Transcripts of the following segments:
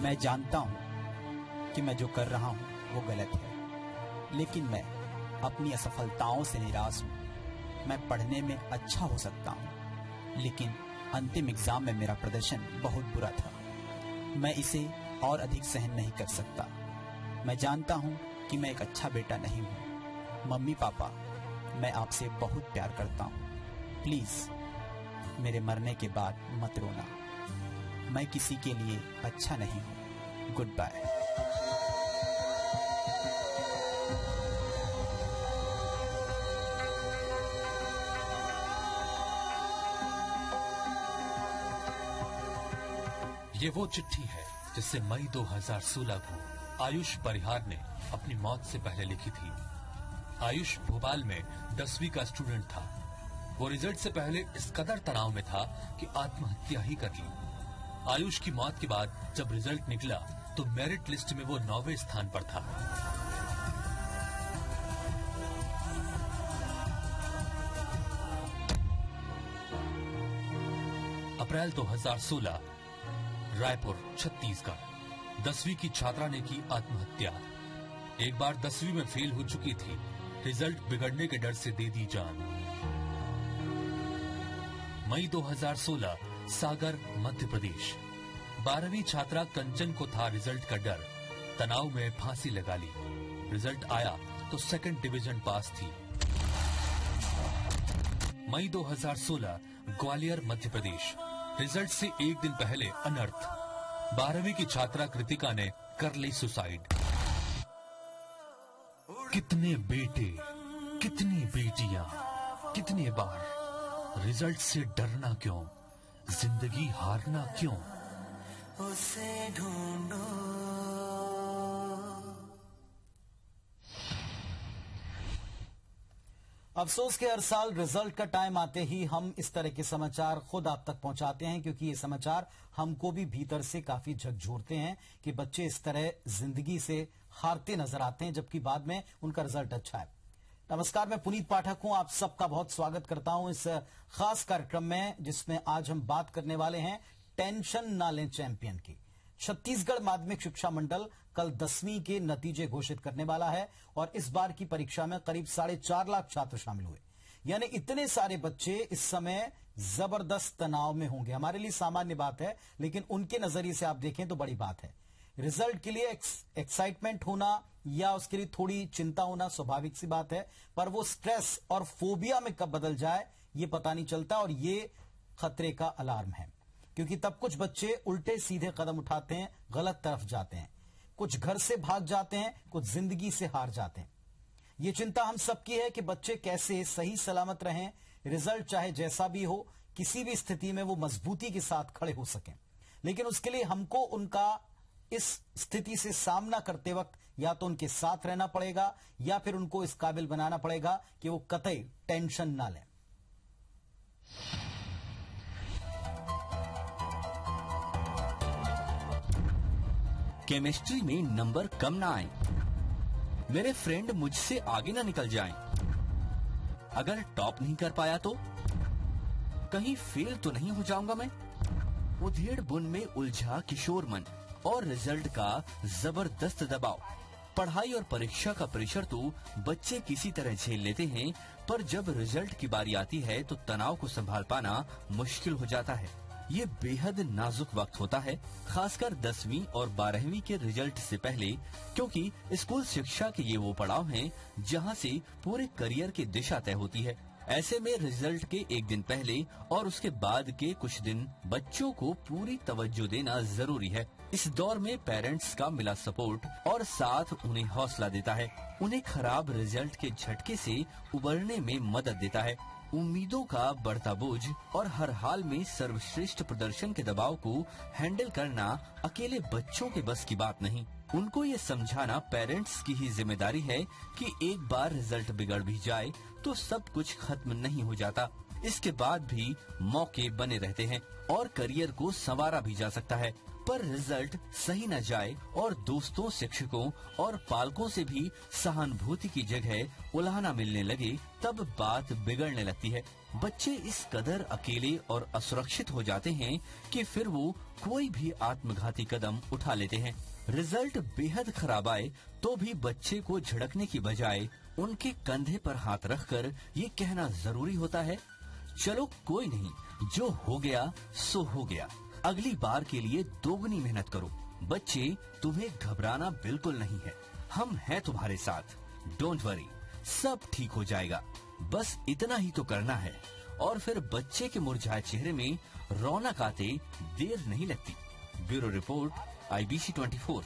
मैं जानता हूँ कि मैं जो कर रहा हूँ वो गलत है, लेकिन मैं अपनी असफलताओं से निराश हूँ। मैं पढ़ने में अच्छा हो सकता हूँ, लेकिन अंतिम एग्जाम में मेरा प्रदर्शन बहुत बुरा था। मैं इसे और अधिक सहन नहीं कर सकता। मैं जानता हूँ कि मैं एक अच्छा बेटा नहीं हूँ। मम्मी पापा, मैं आपसे बहुत प्यार करता हूँ। प्लीज मेरे मरने के बाद मत रोना। मैं किसी के लिए अच्छा नहीं हूँ। Good bye. ये वो चिट्ठी है जिसे मई 2016 को आयुष परिहार ने अपनी मौत से पहले लिखी थी। आयुष भोपाल में 10वीं का स्टूडेंट था। वो रिजल्ट से पहले इस कदर तनाव में था कि आत्महत्या ही कर ली। आयुष की मौत के बाद जब रिजल्ट निकला तो मेरिट लिस्ट में वो 9वें स्थान पर था। अप्रैल 2016, रायपुर, छत्तीसगढ़। 10वीं की छात्रा ने की आत्महत्या। एक बार 10वीं में फेल हो चुकी थी, रिजल्ट बिगड़ने के डर से दे दी जान। मई 2016, सागर, मध्य प्रदेश। 12वीं छात्रा कंचन को था रिजल्ट का डर, तनाव में फांसी लगा ली। रिजल्ट आया तो 2nd डिवीजन पास थी। मई 2016, ग्वालियर, मध्य प्रदेश। रिजल्ट से एक दिन पहले अनर्थ। 12वीं की छात्रा कृतिका ने कर ली सुसाइड। कितने बेटे, कितनी बेटियां, कितने बार रिजल्ट से डरना क्यों, जिंदगी हारना क्यों। उसे ढूंढो। अफसोस के हर साल रिजल्ट का टाइम आते ही हम इस तरह के समाचार खुद आप तक पहुंचाते हैं, क्योंकि ये समाचार हमको भी भीतर से काफी झकझोरते हैं कि बच्चे इस तरह जिंदगी से हारते नजर आते हैं जबकि बाद में उनका रिजल्ट अच्छा है। नमस्कार, मैं पुनीत पाठक हूं, आप सबका बहुत स्वागत करता हूं इस खास कार्यक्रम में जिसमें आज हम बात करने वाले हैं टेंशन ना लें चैंपियन की। छत्तीसगढ़ माध्यमिक शिक्षा मंडल कल 10वीं के नतीजे घोषित करने वाला है और इस बार की परीक्षा में करीब 4.5 लाख छात्र शामिल हुए। यानी इतने सारे बच्चे इस समय जबरदस्त तनाव में होंगे। हमारे लिए सामान्य बात है, लेकिन उनके नजरिए से आप देखें तो बड़ी बात है। रिजल्ट के लिए एक्साइटमेंट होना या उसके लिए थोड़ी चिंता होना स्वाभाविक सी बात है, पर वो स्ट्रेस और फोबिया में कब बदल जाए ये पता नहीं चलता और ये खतरे का अलार्म है, क्योंकि तब कुछ बच्चे उल्टे सीधे कदम उठाते हैं, गलत तरफ जाते हैं, कुछ घर से भाग जाते हैं, कुछ जिंदगी से हार जाते हैं। ये चिंता हम सबकी है कि बच्चे कैसे सही सलामत रहें, रिजल्ट चाहे जैसा भी हो, किसी भी स्थिति में वो मजबूती के साथ खड़े हो सकें। लेकिन उसके लिए हमको उनका इस स्थिति से सामना करते वक्त या तो उनके साथ रहना पड़ेगा या फिर उनको इस काबिल बनाना पड़ेगा कि वो कतई टेंशन ना लें। केमिस्ट्री में नंबर कम ना आए, मेरे फ्रेंड मुझसे आगे ना निकल जाएं। अगर टॉप नहीं कर पाया तो कहीं फेल तो नहीं हो जाऊंगा मैं। उधेड़ बुन में उलझा किशोर मन और रिजल्ट का जबरदस्त दबाव। पढ़ाई और परीक्षा का प्रेशर तो बच्चे किसी तरह झेल लेते हैं, पर जब रिजल्ट की बारी आती है तो तनाव को संभाल पाना मुश्किल हो जाता है। ये बेहद नाजुक वक्त होता है, खासकर 10वीं और 12वीं के रिजल्ट से पहले, क्योंकि स्कूल शिक्षा के ये वो पड़ाव हैं जहां से पूरे करियर की दिशा तय होती है। ऐसे में रिजल्ट के एक दिन पहले और उसके बाद के कुछ दिन बच्चों को पूरी तवज्जो देना जरूरी है। इस दौर में पेरेंट्स का मिला सपोर्ट और साथ उन्हें हौसला देता है, उन्हें खराब रिजल्ट के झटके से उबरने में मदद देता है। उम्मीदों का बढ़ता बोझ और हर हाल में सर्वश्रेष्ठ प्रदर्शन के दबाव को हैंडल करना अकेले बच्चों के बस की बात नहीं। उनको ये समझाना पेरेंट्स की ही जिम्मेदारी है कि एक बार रिजल्ट बिगड़ भी जाए तो सब कुछ खत्म नहीं हो जाता। इसके बाद भी मौके बने रहते हैं और करियर को संवारा भी जा सकता है। पर रिजल्ट सही न जाए और दोस्तों, शिक्षकों और पालकों से भी सहानुभूति की जगह उलाहना मिलने लगे, तब बात बिगड़ने लगती है। बच्चे इस कदर अकेले और असुरक्षित हो जाते हैं कि फिर वो कोई भी आत्मघाती कदम उठा लेते हैं। रिजल्ट बेहद खराब आए तो भी बच्चे को झिड़कने की बजाय उनके कंधे पर हाथ रखकर ये कहना जरूरी होता है, चलो कोई नहीं, जो हो गया सो हो गया, अगली बार के लिए दोगुनी मेहनत करो। बच्चे, तुम्हें घबराना बिल्कुल नहीं है, हम हैं तुम्हारे साथ, डोंट वरी, सब ठीक हो जाएगा, बस इतना ही तो करना है। और फिर बच्चे के मुरझाए चेहरे में रौनक आते देर नहीं लगती। Bureau report, IBC 24।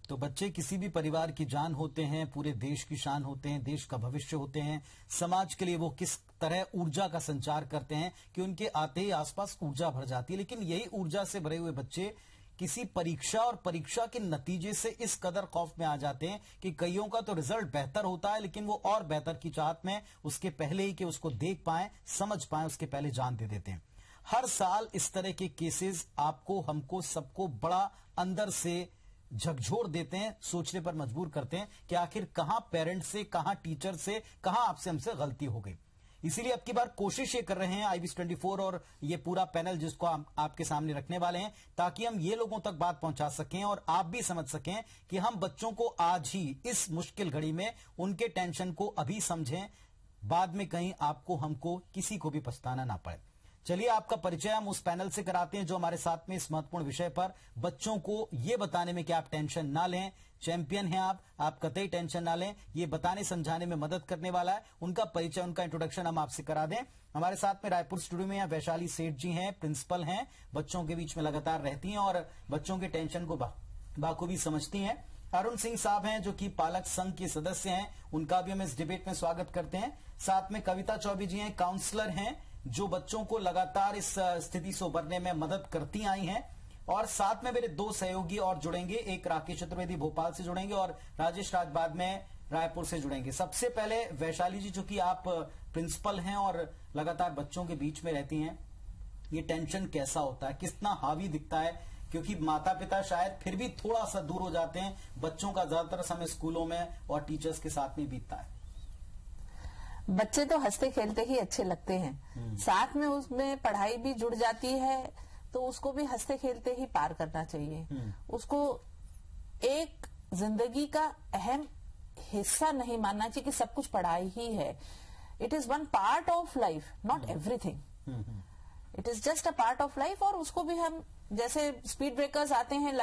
तो बच्चे किसी भी परिवार की जान होते हैं, पूरे देश की शान होते हैं, देश का भविष्य होते हैं। समाज के लिए वो किस तरह ऊर्जा का संचार करते हैं कि उनके आते ही आसपास ऊर्जा भर जाती है। लेकिन यही ऊर्जा से भरे हुए बच्चे किसी परीक्षा और परीक्षा के नतीजे से इस कदर खौफ में आ जाते हैं कि कईयों का तो रिजल्ट बेहतर होता है, लेकिन वो और बेहतर की चाहत में उसके पहले ही कि उसको देख पाएं, समझ पाएं, उसके पहले जान दे देते हैं। हर साल इस तरह के केसेस आपको, हमको, सबको बड़ा अंदर से झकझोर देते हैं, सोचने पर मजबूर करते हैं कि आखिर कहां पेरेंट से, कहां टीचर से, कहां आपसे हमसे गलती हो गई। इसीलिए अब की बार कोशिश ये कर रहे हैं IBC 24 और ये पूरा पैनल जिसको आपके सामने रखने वाले हैं, ताकि हम ये लोगों तक बात पहुंचा सकें और आप भी समझ सकें कि हम बच्चों को आज ही इस मुश्किल घड़ी में उनके टेंशन को अभी समझें, बाद में कहीं आपको, हमको, किसी को भी पछताना ना पड़े। चलिए आपका परिचय हम उस पैनल से कराते हैं जो हमारे साथ में इस महत्वपूर्ण विषय पर बच्चों को ये बताने में कि आप टेंशन ना लें, चैंपियन हैं आप कतई टेंशन ना लें, ये बताने समझाने में मदद करने वाला है। उनका परिचय, उनका इंट्रोडक्शन हम आपसे करा दें। हमारे साथ में रायपुर स्टूडियो में वैशाली सेठ जी हैं, प्रिंसिपल हैं, बच्चों के बीच में लगातार रहती हैं और बच्चों के टेंशन को बाखूबी समझती हैं। अरुण सिंह साहब हैं जो कि पालक संघ के सदस्य हैं, उनका भी हम इस डिबेट में स्वागत करते हैं। साथ में कविता चौबे जी हैं, काउंसलर हैं, जो बच्चों को लगातार इस स्थिति से उबरने में मदद करती आई हैं। और साथ में मेरे दो सहयोगी और जुड़ेंगे, एक राकेश चतुर्वेदी भोपाल से जुड़ेंगे और राजेश राज बाद में रायपुर से जुड़ेंगे। सबसे पहले वैशाली जी, जो कि आप प्रिंसिपल हैं और लगातार बच्चों के बीच में रहती हैं, ये टेंशन कैसा होता है, कितना हावी दिखता है? क्योंकि माता पिता शायद फिर भी थोड़ा सा दूर हो जाते हैं, बच्चों का ज्यादातर समय स्कूलों में और टीचर्स के साथ में बीतता है। बच्चे तो हंसते खेलते ही अच्छे लगते हैं, साथ में उसमें पढ़ाई भी जुड़ जाती है, तो उसको भी हंसते खेलते ही पार करना चाहिए। उसको एक जिंदगी का अहम हिस्सा नहीं मानना चाहिए कि सब कुछ पढ़ाई ही है। It is one part of life, not everything. It is just a part of life. और उसको भी हम, जैसे स्पीड ब्रेकर्स आते हैं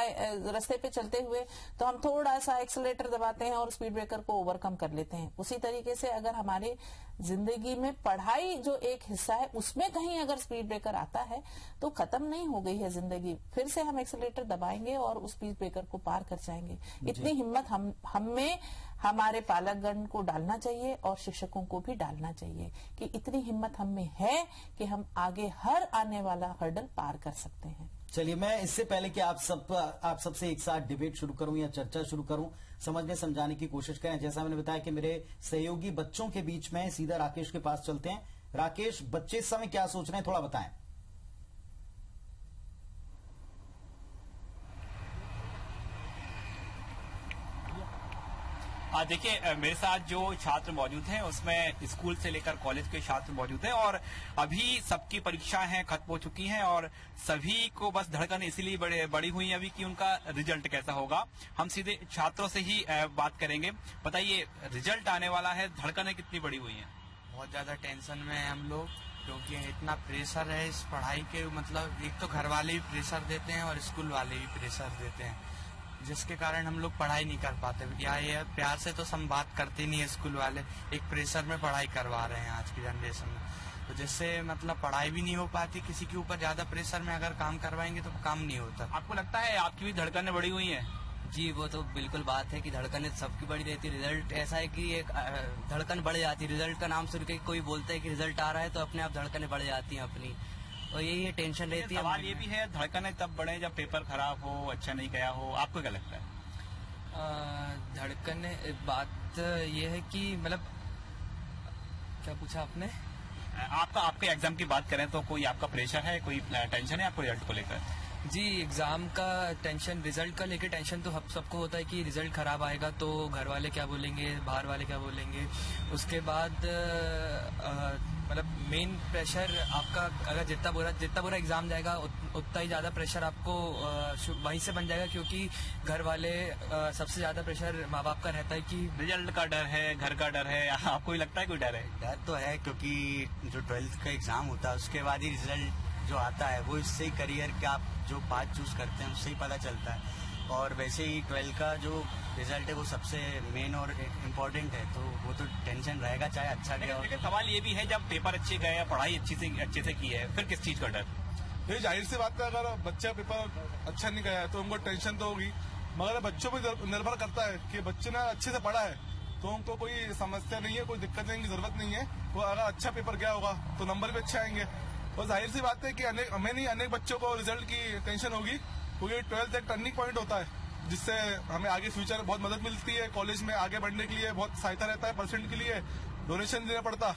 रास्ते पे चलते हुए, तो हम थोड़ा सा एक्सेलेरेटर दबाते हैं और स्पीड ब्रेकर को ओवरकम कर लेते हैं। उसी तरीके से अगर हमारे जिंदगी में पढ़ाई जो एक हिस्सा है, उसमें कहीं अगर स्पीड ब्रेकर आता है तो खत्म नहीं हो गई है जिंदगी, फिर से हम एक्सेलेरेटर दबाएंगे और उस स्पीड ब्रेकर को पार कर जाएंगे। इतनी हिम्मत हम में हमारे पालकगण को डालना चाहिए और शिक्षकों को भी डालना चाहिए कि इतनी हिम्मत हम में है कि हम आगे हर आने वाला हर्डल पार कर सकते हैं। चलिए, मैं इससे पहले कि आप सबसे एक साथ डिबेट शुरू करूं या चर्चा शुरू करूं, समझने समझाने की कोशिश करें। जैसा मैंने बताया कि मेरे सहयोगी बच्चों के बीच में, सीधा राकेश के पास चलते हैं। राकेश, बच्चे इस समय क्या सोच रहे हैं, थोड़ा बताएं। देखिए, मेरे साथ जो छात्र मौजूद हैं उसमें स्कूल से लेकर कॉलेज के छात्र मौजूद हैं और अभी सबकी परीक्षाएं हैं, खत्म हो चुकी हैं और सभी को बस धड़कन इसीलिए बड़ी हुई है अभी कि उनका रिजल्ट कैसा होगा। हम सीधे छात्रों से ही बात करेंगे। बताइए, रिजल्ट आने वाला है, धड़कनें कितनी बड़ी हुई हैं? बहुत ज्यादा टेंशन में हैं हम लोग, क्योंकि इतना प्रेशर है इस पढ़ाई के। मतलब एक तो घर वाले भी प्रेशर देते हैं और स्कूल वाले भी प्रेशर देते हैं, जिसके कारण हम लोग पढ़ाई नहीं कर पाते। या ये प्यार से तो हम बात करते नहीं है, स्कूल वाले एक प्रेशर में पढ़ाई करवा रहे हैं आज की जनरेशन में, तो जिससे मतलब पढ़ाई भी नहीं हो पाती। किसी के ऊपर ज्यादा प्रेशर में अगर काम करवाएंगे तो काम नहीं होता। आपको लगता है आपकी भी धड़कनें बड़ी हुई हैं? जी, वो तो बिल्कुल बात है कि धड़कनें सबकी बड़ी रहती है। रिजल्ट ऐसा है कि एक धड़कन बढ़ जाती है, रिजल्ट का नाम सुन के कोई बोलता है कि रिजल्ट आ रहा है तो अपने आप धड़कनें बढ़ जाती हैं अपनी, और यही टेंशन रहती है। सवाल ये भी है, धड़कनें तब बढ़े जब पेपर खराब हो, अच्छा नहीं गया हो। आपको क्या लगता है? धड़कने, बात ये है कि मतलब क्या पूछा आपने? आपके एग्जाम की बात करें तो कोई आपका प्रेशर है, कोई टेंशन है आपको रिजल्ट को लेकर? जी, एग्जाम का टेंशन, रिजल्ट का लेके टेंशन तो हम सबको होता है कि रिजल्ट खराब आएगा तो घर वाले क्या बोलेंगे, बाहर वाले क्या बोलेंगे। उसके बाद मतलब मेन प्रेशर आपका, अगर जितना बुरा एग्जाम जाएगा उतना ही ज्यादा प्रेशर आपको वहीं से बन जाएगा, क्योंकि घर वाले सबसे ज्यादा प्रेशर माँ बाप का रहता है कि रिजल्ट का डर है, घर का डर है। आपको भी लगता है कोई डर है? डर तो है, क्योंकि जो 12th का एग्जाम होता है उसके बाद ही रिजल्ट जो आता है वो इससे ही करियर का आप जो पाथ चूज करते हैं उससे ही पता चलता है। और वैसे ही 12 का जो रिजल्ट है वो सबसे मेन और इम्पोर्टेंट है, तो वो तो टेंशन रहेगा चाहे अच्छा गया। लेकिन सवाल ये भी है, जब पेपर अच्छे गए, पढ़ाई अच्छे से की है, फिर किस चीज का डर? ये जाहिर सी बात है, अगर बच्चा पेपर अच्छा नहीं गया है तो उनको टेंशन तो होगी, मगर बच्चों पर निर्भर करता है कि बच्चे ने अच्छे से पढ़ा है तो उनको कोई समस्या नहीं है, कोई दिक्कत लेने की जरूरत नहीं है। वो अगर अच्छा पेपर गया होगा तो नंबर भी अच्छे आएंगे। और जाहिर सी बात है कि अनेक बच्चों को रिजल्ट की टेंशन होगी, क्योंकि 12th एक टर्निंग पॉइंट होता है जिससे हमें आगे फ्यूचर में बहुत मदद मिलती है। कॉलेज में आगे बढ़ने के लिए बहुत सहायता रहता है, परसेंट के लिए डोनेशन देना पड़ता,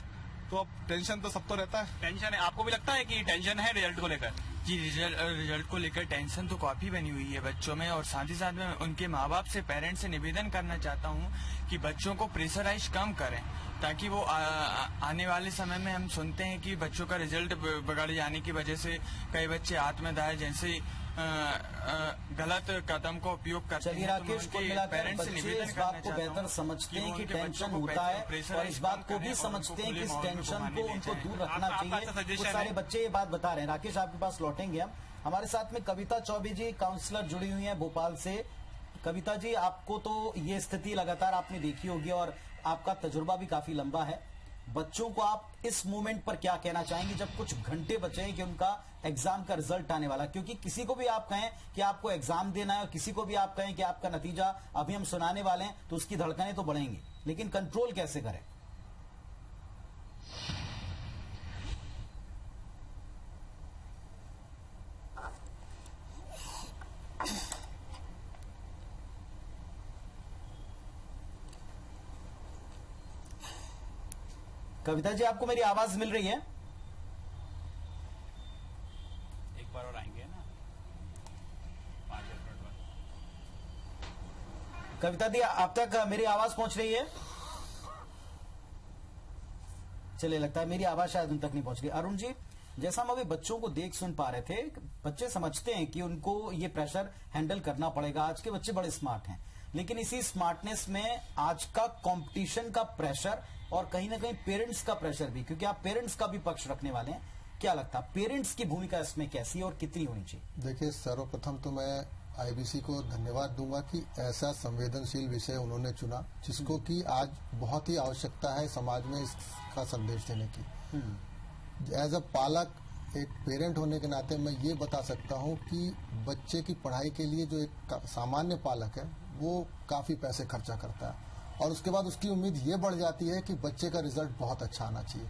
तो अब टेंशन तो सबको रहता है। टेंशन है, आपको भी लगता है कि टेंशन है रिजल्ट को लेकर? जी, रिजल्ट को लेकर टेंशन तो काफी बनी हुई है बच्चों में, और साथ ही साथ में उनके माँ बाप से, पेरेंट्स से निवेदन करना चाहता हूँ कि बच्चों को प्रेशराइज कम करें, ताकि वो आने वाले समय में हम सुनते हैं कि बच्चों का रिजल्ट बिगड़ जाने की वजह से कई बच्चे आत्मदाह जैसे गलत कदम का उपयोग करते हैं। राकेश, कुल मिलाकर बच्चे इस बात को बेहतर समझते हैं कि टेंशन होता है, और इस बात को भी समझते हैं कि इस टेंशन को उनको दूर रखना चाहिए। कुछ सारे बच्चे ये बात बता रहे हैं। राकेश, आपके पास लौटेंगे हम। हमारे साथ में कविता चौबे जी, काउंसलर, जुड़ी हुई है भोपाल से। कविता जी, आपको तो ये स्थिति लगातार आपने देखी होगी और आपका तजुर्बा भी काफी लंबा है। बच्चों को आप इस मोमेंट पर क्या कहना चाहेंगे जब कुछ घंटे बचे हैं कि उनका एग्जाम का रिजल्ट आने वाला? क्योंकि किसी को भी आप कहें कि आपको एग्जाम देना है और किसी को भी आप कहें कि आपका नतीजा अभी हम सुनाने वाले हैं, तो उसकी धड़कनें तो बढ़ेंगी, लेकिन कंट्रोल कैसे करें? कविता जी, आपको मेरी आवाज मिल रही है? एक बार और आएंगे ना, 5 मिनट बाद। कविता जी, आप तक मेरी आवाज पहुंच रही है? चलिए, लगता है मेरी आवाज शायद उन तक नहीं पहुंच रही। अरुण जी, जैसा हम अभी बच्चों को देख सुन पा रहे थे, बच्चे समझते हैं कि उनको ये प्रेशर हैंडल करना पड़ेगा। आज के बच्चे बड़े स्मार्ट हैं, लेकिन इसी स्मार्टनेस में आज का कंपटीशन का प्रेशर और कहीं ना कहीं पेरेंट्स का प्रेशर भी, क्योंकि आप पेरेंट्स का भी पक्ष रखने वाले हैं। क्या लगता है पेरेंट्स की भूमिका इसमें कैसी है और कितनी होनी चाहिए? देखिए, सर्वप्रथम तो मैं आईबीसी को धन्यवाद दूंगा कि ऐसा संवेदनशील विषय उन्होंने चुना, जिसको कि आज बहुत ही आवश्यकता है समाज में इसका संदेश देने की। एज अ पालक, एक पेरेंट होने के नाते मैं ये बता सकता हूँ कि बच्चे की पढ़ाई के लिए जो एक सामान्य पालक है वो काफी पैसे खर्चा करता है, और उसके बाद उसकी उम्मीद ये बढ़ जाती है कि बच्चे का रिजल्ट बहुत अच्छा आना चाहिए,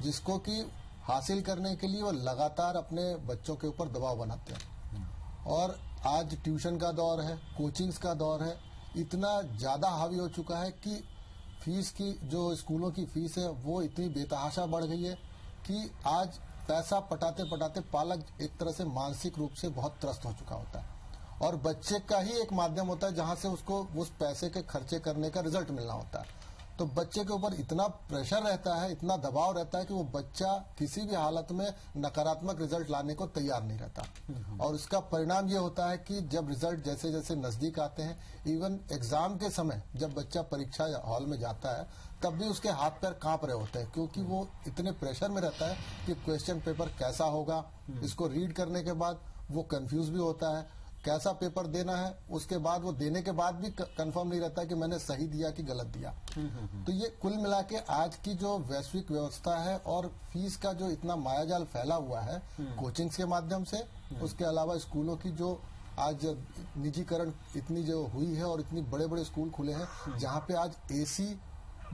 जिसको कि हासिल करने के लिए वो लगातार अपने बच्चों के ऊपर दबाव बनाते हैं। और आज ट्यूशन का दौर है, कोचिंग्स का दौर है, इतना ज्यादा हावी हो चुका है कि फीस की, जो स्कूलों की फीस है वो इतनी बेतहाशा बढ़ गई है कि आज पैसा पटाते पटाते पालक एक तरह से मानसिक रूप से बहुत त्रस्त हो चुका होता है, और बच्चे का ही एक माध्यम होता है जहां से उसको उस पैसे के खर्चे करने का रिजल्ट मिलना होता है। तो बच्चे के ऊपर इतना प्रेशर रहता है, इतना दबाव रहता है कि वो बच्चा किसी भी हालत में नकारात्मक रिजल्ट लाने को तैयार नहीं रहता, और उसका परिणाम ये होता है कि जब रिजल्ट जैसे जैसे नजदीक आते हैं, इवन एग्जाम के समय जब बच्चा परीक्षा हॉल में जाता है, तब भी उसके हाथ पैर कांप रहे होते हैं, क्योंकि वो इतने प्रेशर में रहता है कि क्वेश्चन पेपर कैसा होगा, इसको रीड करने के बाद वो कंफ्यूज भी होता है, कैसा पेपर देना है, उसके बाद वो देने के बाद भी कंफर्म नहीं रहता कि मैंने सही दिया कि गलत दिया। तो ये कुल मिला के आज की जो वैश्विक व्यवस्था है और फीस का जो इतना मायाजाल फैला हुआ है कोचिंग्स के माध्यम से, उसके अलावा स्कूलों की जो आज निजीकरण इतनी जो हुई है और इतनी बड़े बड़े स्कूल खुले हैं जहाँ पे आज एसी,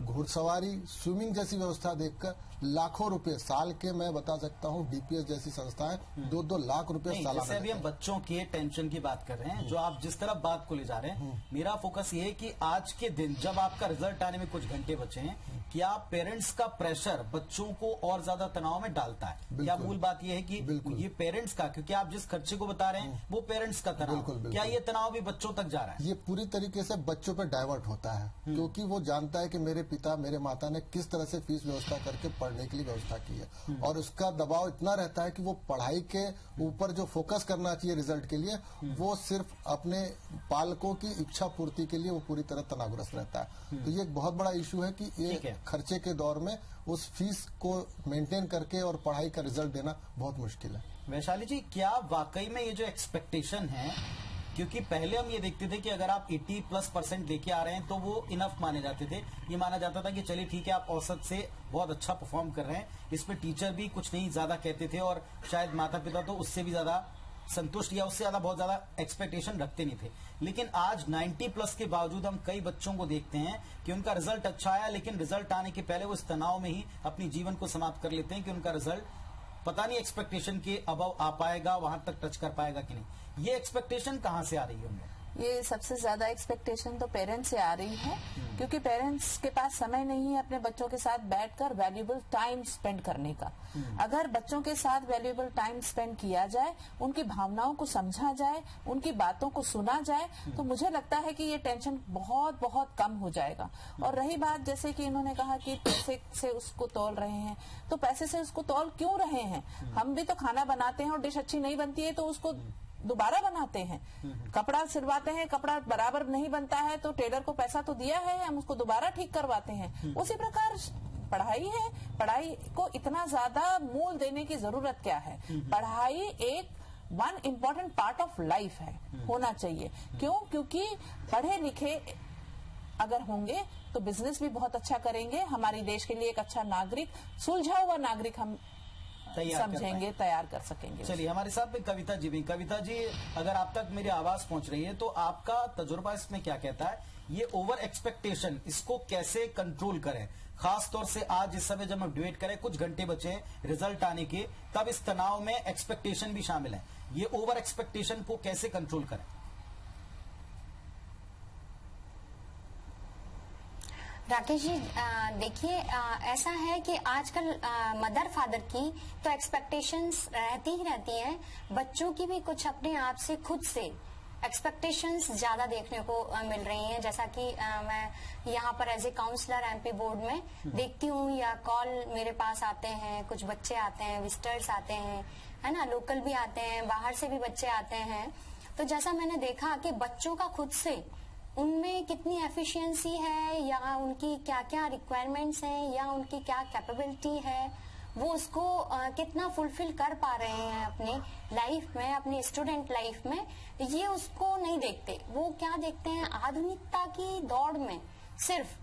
घुड़सवारी, स्विमिंग जैसी व्यवस्था देखकर लाखों रुपए साल के, मैं बता सकता हूँ डीपीएस जैसी संस्थाएं 2-2 लाख रुपए सालाना। जैसे अभी हम बच्चों के टेंशन की बात कर रहे हैं, जो आप जिस तरफ बात को ले जा रहे हैं, मेरा फोकस ये है कि आज के दिन जब आपका रिजल्ट आने में कुछ घंटे बचे हैं, क्या पेरेंट्स का प्रेशर बच्चों को और ज्यादा तनाव में डालता है? क्या मूल बात ये है कि ये पेरेंट्स का, क्योंकि आप जिस खर्चे को बता रहे हैं वो पेरेंट्स का तनाव, क्या ये तनाव भी बच्चों तक जा रहा है? ये पूरी तरीके से बच्चों पे डाइवर्ट होता है, क्योंकि वो जानता है कि मेरे पिता मेरे माता ने किस तरह से फीस व्यवस्था करके पढ़ने के लिए व्यवस्था की है, और उसका दबाव इतना रहता है कि वो पढ़ाई के ऊपर जो फोकस करना चाहिए रिजल्ट के लिए, वो सिर्फ अपने पालकों की इच्छा पूर्ति के लिए वो पूरी तरह तनावग्रस्त रहता है। तो ये एक बहुत बड़ा इशू है कि ये खर्चे के दौर में उस फीस को मेंटेन करके और पढ़ाई का रिजल्ट देना बहुत मुश्किल है। वैशाली जी, क्या वाकई में ये जो एक्सपेक्टेशन है, क्योंकि पहले हम ये देखते थे कि अगर आप 80+% लेके आ रहे हैं तो वो इनफ माने जाते थे, ये माना जाता था कि चलिए ठीक है आप औसत से बहुत अच्छा परफॉर्म कर रहे हैं, इस पे टीचर भी कुछ नहीं ज्यादा कहते थे और शायद माता पिता तो उससे भी ज्यादा संतुष्ट या उससे ज्यादा बहुत ज्यादा एक्सपेक्टेशन रखते नहीं थे। लेकिन आज 90+ के बावजूद हम कई बच्चों को देखते हैं कि उनका रिजल्ट अच्छा आया, लेकिन रिजल्ट आने के पहले वो इस तनाव में ही अपनी जीवन को समाप्त कर लेते हैं कि उनका रिजल्ट पता नहीं एक्सपेक्टेशन के अबव आ पाएगा, वहां तक टच कर पाएगा कि नहीं। ये एक्सपेक्टेशन कहाँ से आ रही है उनमें? ये सबसे ज्यादा एक्सपेक्टेशन तो पेरेंट्स से आ रही है, क्योंकि पेरेंट्स के पास समय नहीं है अपने बच्चों के साथ बैठकर वैल्यूएबल टाइम स्पेंड करने का। अगर बच्चों के साथ वैल्यूएबल टाइम स्पेंड किया जाए, उनकी भावनाओं को समझा जाए, उनकी बातों को सुना जाए, तो मुझे लगता है कि ये टेंशन बहुत बहुत कम हो जाएगा। और रही बात, जैसे कि इन्होंने कहा कि पैसे से उसको तौल रहे हैं, तो पैसे से उसको तौल क्यों रहे हैं? हम भी तो खाना बनाते हैं और डिश अच्छी नहीं बनती है तो उसको दोबारा बनाते हैं, कपड़ा सिलवाते हैं, कपड़ा बराबर नहीं बनता है तो टेलर को पैसा तो दिया है, हम उसको दोबारा ठीक करवाते हैं। उसी प्रकार पढ़ाई है, पढ़ाई को इतना ज्यादा मूल देने की जरूरत क्या है? पढ़ाई एक one important part of life है, होना चाहिए। क्यों? क्योंकि पढ़े लिखे अगर होंगे तो बिजनेस भी बहुत अच्छा करेंगे, हमारी देश के लिए एक अच्छा नागरिक, सुलझा हुआ नागरिक हम समझेंगे, तैयार कर सकेंगे। चलिए, हमारे साथ में कविता जी भी। कविता जी, अगर आप तक मेरी आवाज पहुंच रही है तो आपका तजुर्बा इसमें क्या कहता है? ये ओवर एक्सपेक्टेशन, इसको कैसे कंट्रोल करें? खास तौर से आज इस समय जब हम डिबेट करें, कुछ घंटे बचे हैं रिजल्ट आने के, तब इस तनाव में एक्सपेक्टेशन भी शामिल है। ये ओवर एक्सपेक्टेशन को कैसे कंट्रोल करें? राकेश जी, देखिए, ऐसा है कि आजकल मदर फादर की तो एक्सपेक्टेशंस रहती ही रहती हैं, बच्चों की भी कुछ अपने आप से खुद से एक्सपेक्टेशंस ज्यादा देखने को मिल रही हैं। जैसा कि मैं यहाँ पर as a counsellor MP board में देखती हूँ, या कॉल मेरे पास आते हैं, कुछ बच्चे आते हैं, विजिटर्स आते हैं, है ना, लोकल भी आते हैं, बाहर से भी बच्चे आते हैं। तो जैसा मैंने देखा कि बच्चों का खुद से उनमें कितनी एफिशिएंसी है, या उनकी क्या क्या रिक्वायरमेंट्स हैं, या उनकी क्या कैपेबिलिटी है, वो उसको कितना फुलफिल कर पा रहे हैं अपने लाइफ में, अपनी स्टूडेंट लाइफ में, ये उसको नहीं देखते। वो क्या देखते हैं? आधुनिकता की दौड़ में सिर्फ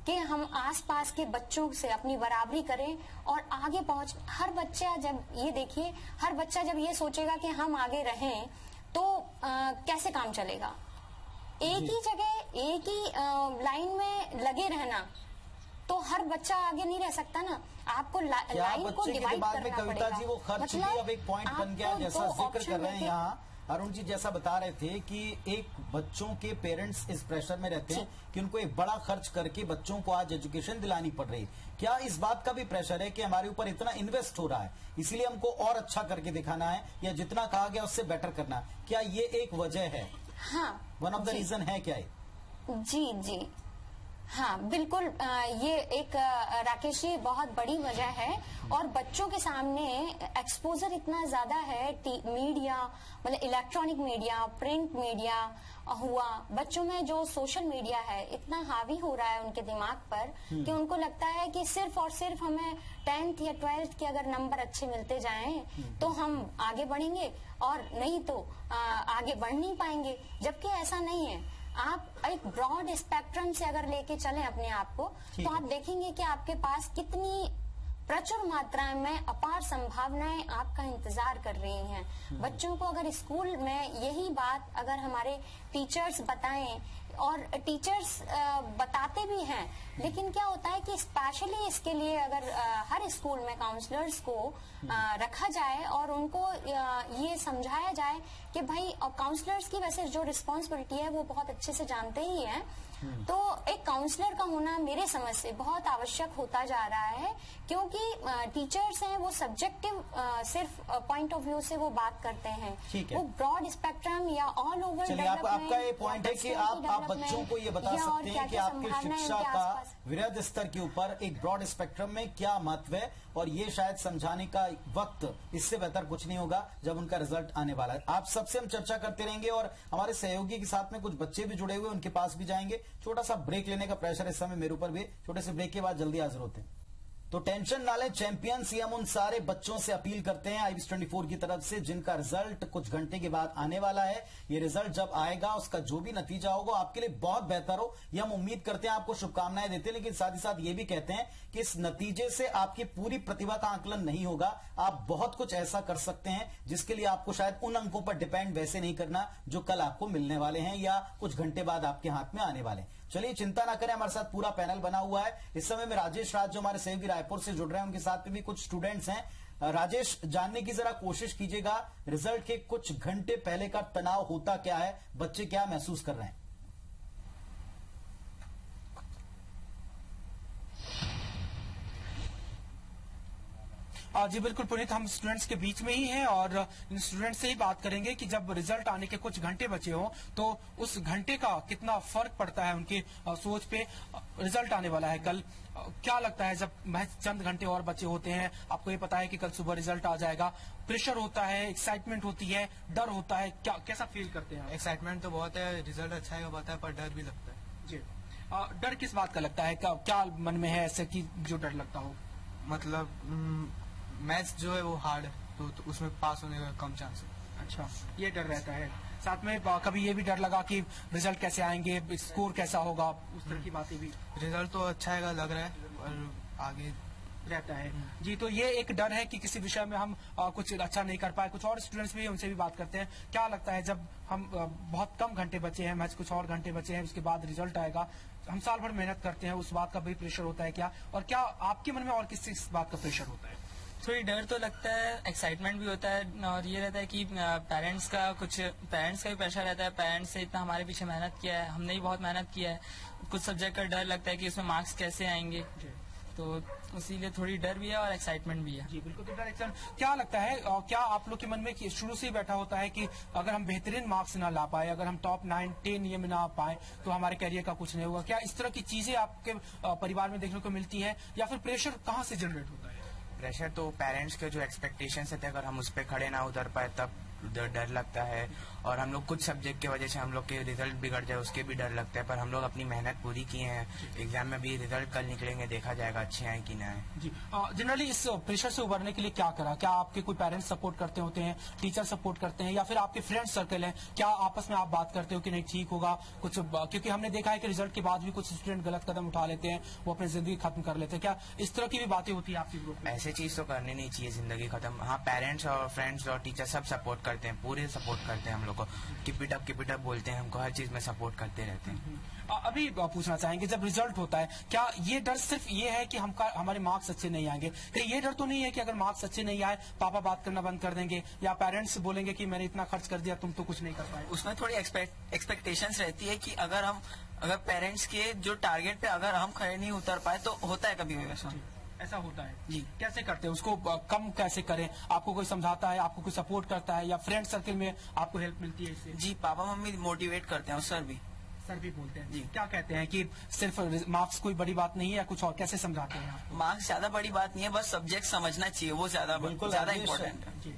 कि हम आसपास के बच्चों से अपनी बराबरी करें और आगे पहुंच। हर बच्चा जब ये देखिए, हर बच्चा जब ये सोचेगा कि हम आगे रहें तो कैसे काम चलेगा? एक ही जगह, एक ही लाइन में लगे रहना, तो हर बच्चा आगे नहीं रह सकता ना। आपको लाइन को डिवाइड करना पड़ेगा। कविता जी, वो खर्च भी अब एक पॉइंट बन गया, जैसा जिक्र कर रहे हैं यहाँ अरुण जी, जैसा बता रहे थे कि एक बच्चों के पेरेंट्स इस प्रेशर में रहते हैं कि उनको एक बड़ा खर्च करके बच्चों को आज एजुकेशन दिलानी पड़ रही है। क्या इस बात का भी प्रेशर है कि हमारे ऊपर इतना इन्वेस्ट हो रहा है, इसीलिए हमको और अच्छा करके दिखाना है, या जितना कहा गया उससे बेटर करना है? क्या ये एक वजह है? हाँ, वन ऑफ द रीजन है क्या? जी जी, हाँ बिल्कुल, ये एक राकेश जी बहुत बड़ी वजह है। और बच्चों के सामने एक्सपोजर इतना ज्यादा है, मीडिया, मतलब इलेक्ट्रॉनिक मीडिया, प्रिंट मीडिया हुआ, बच्चों में जो सोशल मीडिया है इतना हावी हो रहा है उनके दिमाग पर कि उनको लगता है कि सिर्फ और सिर्फ हमें 10th या 12th के अगर नंबर अच्छे मिलते जाएं तो हम आगे बढ़ेंगे, और नहीं तो आगे बढ़ नहीं पाएंगे। जबकि ऐसा नहीं है। आप एक ब्रॉड स्पेक्ट्रम से अगर लेके चलें अपने आप को, तो आप देखेंगे कि आपके पास कितनी प्रचुर मात्रा में अपार संभावनाएं आपका इंतजार कर रही हैं। बच्चों को अगर स्कूल में यही बात अगर हमारे टीचर्स बताएं, और टीचर्स बताते भी हैं, लेकिन क्या होता है कि स्पेशली इसके लिए अगर हर स्कूल में काउंसलर्स को रखा जाए और उनको ये समझाया जाए कि भाई काउंसलर्स की वैसे जो रिस्पॉन्सिबिलिटी है वो बहुत अच्छे से जानते ही हैं, तो एक काउंसलर का होना मेरे समझ से बहुत आवश्यक होता जा रहा है, क्योंकि टीचर्स हैं वो सब्जेक्टिव सिर्फ पॉइंट ऑफ व्यू से वो बात करते हैं, वो ब्रॉड स्पेक्ट्रम या ऑल ओवर डेवलपमेंट। आपका ये पॉइंट है कि आप बच्चों को ये बता सकते हैं कि आपके शिक्षा का वृहद स्तर के ऊपर एक ब्रॉड स्पेक्ट्रम में क्या महत्व है, और ये शायद समझाने का वक्त इससे बेहतर कुछ नहीं होगा जब उनका रिजल्ट आने वाला है। आप सबसे हम चर्चा करते रहेंगे और हमारे सहयोगी के साथ में कुछ बच्चे भी जुड़े हुए, उनके पास भी जाएंगे। छोटा सा ब्रेक लेने का प्रेशर इस समय मेरे ऊपर भी, छोटे से ब्रेक के बाद जल्दी हाजिर होते हैं। तो टेंशन ना लें चैंपियंस, हम उन सारे बच्चों से अपील करते हैं IBC 24 की तरफ से जिनका रिजल्ट कुछ घंटे के बाद आने वाला है। ये रिजल्ट जब आएगा उसका जो भी नतीजा होगा आपके लिए बहुत बेहतर हो, ये हम उम्मीद करते हैं, आपको शुभकामनाएं देते हैं। लेकिन साथ ही साथ ये भी कहते हैं कि इस नतीजे से आपकी पूरी प्रतिभा का आकलन नहीं होगा, आप बहुत कुछ ऐसा कर सकते हैं जिसके लिए आपको शायद उन अंकों पर डिपेंड वैसे नहीं करना जो कल आपको मिलने वाले हैं या कुछ घंटे बाद आपके हाथ में आने वाले हैं। चलिए चिंता ना करें, हमारे साथ पूरा पैनल बना हुआ है। इस समय में राजेश राज जो हमारे सहयोगी रायपुर से जुड़ रहे हैं, उनके साथ में भी कुछ स्टूडेंट्स हैं। राजेश, जानने की जरा कोशिश कीजिएगा, रिजल्ट के कुछ घंटे पहले का तनाव होता क्या है, बच्चे क्या महसूस कर रहे हैं? जी बिल्कुल पुनीत, हम स्टूडेंट्स के बीच में ही हैं और इन स्टूडेंट्स से ही बात करेंगे कि जब रिजल्ट आने के कुछ घंटे बचे हों तो उस घंटे का कितना फर्क पड़ता है उनकी सोच पे। रिजल्ट आने वाला है कल, क्या लगता है जब महज चंद घंटे और बचे होते हैं, आपको ये पता है कि कल सुबह रिजल्ट आ जाएगा, प्रेशर होता है, एक्साइटमेंट होती है, डर होता है, क्या कैसा फील करते हैं? एक्साइटमेंट तो बहुत है, रिजल्ट अच्छा ही होता है, पर डर भी लगता है। जी, डर किस बात का लगता है, क्या मन में है ऐसे कि जो डर लगता हो? मतलब मैथ्स जो है वो हार्ड है, तो उसमें पास होने का कम चांस है। अच्छा, ये डर रहता है। साथ में कभी ये भी डर लगा कि रिजल्ट कैसे आएंगे, स्कोर कैसा होगा, उस तरह की बातें भी? रिजल्ट तो अच्छा आएगा लग रहा है, और आगे रहता है। जी, तो ये एक डर है कि किसी विषय में हम कुछ अच्छा नहीं कर पाए। कुछ और स्टूडेंट्स भी उनसे भी बात करते हैं, क्या लगता है जब हम बहुत कम घंटे बचे हैं, मैच कुछ और घंटे बचे हैं, उसके बाद रिजल्ट आएगा, हम साल भर मेहनत करते हैं, उस बात का भी प्रेशर होता है क्या, और क्या आपके मन में और किस बात का प्रेशर होता है? थोड़ी डर तो लगता है, एक्साइटमेंट भी होता है, और ये रहता है कि पेरेंट्स का भी प्रेशर रहता है। पेरेंट्स ने इतना हमारे पीछे मेहनत किया है, हमने भी बहुत मेहनत किया है, कुछ सब्जेक्ट का डर लगता है कि उसमें मार्क्स कैसे आएंगे, तो इसीलिए थोड़ी डर भी है और एक्साइटमेंट भी है। जी बिल्कुल। तो डायरेक्शन क्या लगता है, क्या आप लोग के मन में शुरू से ही बैठा होता है कि अगर हम बेहतरीन मार्क्स ना ला पाए, अगर हम टॉप 9, 10 ये में ना पाए तो हमारे करियर का कुछ नहीं होगा? क्या इस तरह की चीजें आपके परिवार में देखने को मिलती है, या फिर प्रेशर कहाँ से जनरेट होता है? प्रेशर तो पेरेंट्स के जो एक्सपेक्टेशंस थे, अगर हम उस पर खड़े ना उतर पाए तब डर लगता है, और हम लोग कुछ सब्जेक्ट की वजह से हम लोग के रिजल्ट बिगड़ जाए उसके भी डर लगता है, पर हम लोग अपनी मेहनत पूरी किए हैं, एग्जाम में भी रिजल्ट कल निकलेंगे, देखा जाएगा अच्छे आए कि ना आए। जी, जनरली इस प्रेशर से उबरने के लिए क्या करा? क्या आपके कोई पेरेंट्स सपोर्ट करते होते हैं, टीचर सपोर्ट करते हैं, या फिर आपके फ्रेंड सर्कल है, क्या आपस में आप बात करते हो कि नहीं ठीक होगा कुछ? क्योंकि हमने देखा है कि रिजल्ट के बाद भी कुछ स्टूडेंट गलत कदम उठा लेते हैं, वो अपनी जिंदगी खत्म कर लेते हैं, क्या इस तरह की भी बातें होती है आपके ग्रुप में? ऐसी चीज तो करनी नहीं चाहिए जिंदगी खत्म। हाँ, पेरेंट्स और फ्रेंड्स और टीचर सब सपोर्ट करते हैं, पूरे सपोर्ट करते हैं हम लोग को, कीप इट अप बोलते हैं हमको, हर चीज में सपोर्ट करते रहते हैं। अभी पूछना चाहेंगे, जब रिजल्ट होता है क्या ये डर सिर्फ ये है कि हमारे मार्क्स अच्छे नहीं आएंगे? ये डर तो नहीं है कि अगर मार्क्स अच्छे नहीं आए पापा बात करना बंद कर देंगे, या पेरेंट्स बोलेंगे कि मैंने इतना खर्च कर दिया तुम तो कुछ नहीं कर पाए? उसमें थोड़ी एक्सपेक्टेशंस रहती है कि अगर पेरेंट्स के जो टारगेट पे अगर हम खड़े नहीं उतर पाए तो होता है कभी वैसा। ऐसा होता है जी, कैसे करते हैं उसको, कम कैसे करें? आपको कोई समझाता है, आपको कोई सपोर्ट करता है, या फ्रेंड सर्कल में आपको हेल्प मिलती है इससे? जी, पापा मम्मी मोटिवेट करते हैं, और सर भी बोलते हैं। जी, क्या कहते हैं कि सिर्फ मार्क्स कोई बड़ी बात नहीं है, या कुछ और? कैसे समझाते हैं? मार्क्स ज्यादा बड़ी बात नहीं है, बस सब्जेक्ट समझना चाहिए, वो ज्यादा इम्पोर्टेंट है।